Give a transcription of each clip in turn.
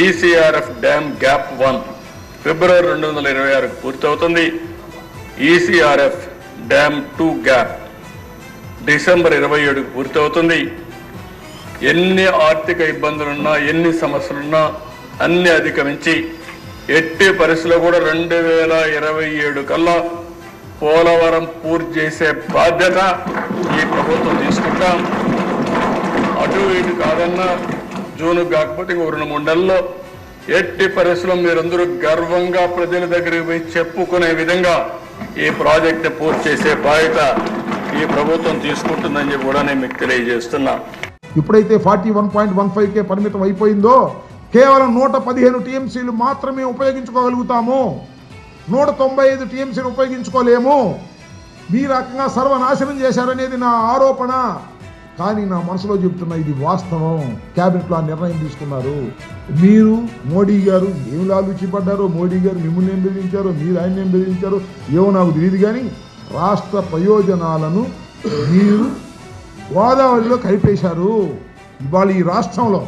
ECRF dam gap 1 ఫిబ్రవరి 2026 పూర్తవుతుంది. ECRF dam 2 gap December 27 పూర్తవుతుంది. ఎన్ని ఆర్థిక ఇబ్బందులున్నా ఎన్ని సమస్యలున్నా అన్ని అధిగమించి ఎట్టి పరిస్థితుల్లో కూడా 2027 కల్లా పోలవరం పూర్తి చేసే బాధ్యత ఈ ప్రభుత్వం తీసుకుంటాం. అటు ఇటు కాదన్నా జూన్ కాకపోతే ఇంకో 2-3 నెలల్లో ఎట్టి పరిస్థితుల్లో మీరందరూ గర్వంగా ప్రజల దగ్గరికి పోయి చెప్పుకునే విధంగా ఈ ప్రాజెక్ట్ పూర్తి చేసే బాధ్యత ఈ ప్రభుత్వం తీసుకుంటుందని చెప్పి కూడా నేను మీకు తెలియజేస్తున్నా. ఇప్పుడైతే 41.15కే పరిమితం అయిపోయిందో కేవలం 115 టీఎంసీలు మాత్రమే ఉపయోగించుకోగలుగుతాము. 195 టీఎంసీలు ఉపయోగించుకోలేము. మీ రకంగా సర్వనాశనం చేశారనేది నా ఆరోపణ. కానీ నా మనసులో చెప్తున్నా ఇది వాస్తవం. క్యాబినెట్లో ఆ నిర్ణయం తీసుకున్నారు. మీరు మోడీ గారు ఏమి లాలూచి పడ్డారో, మోడీ గారు మిమ్మల్ని ఏం బెదిరించారో, మీరు ఆయన ఏం బెదిరించారో ఏమో నాకు తెలియదు. కానీ రాష్ట్ర ప్రయోజనాలను మీరు గోదావరిలో కలిపేశారు. ఇవాళ ఈ రాష్ట్రంలో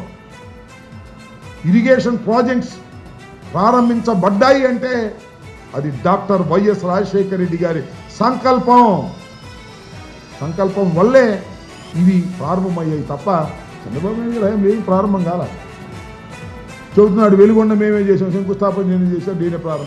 ఇరిగేషన్ ప్రాజెక్ట్స్ ప్రారంభించబడ్డాయి అంటే అది డాక్టర్ వైఎస్ రాజశేఖర రెడ్డి గారి సంకల్పం వల్లే ఇవి ప్రారంభమయ్యాయి తప్ప చంద్రబాబు నాయుడు గారు ఏం ప్రారంభం కాల. చెబుతున్నాడు వెలుగొండ మేమే చేసాం, శంకుస్థాపన నేను చేశాం, దీనే ప్రారంభం.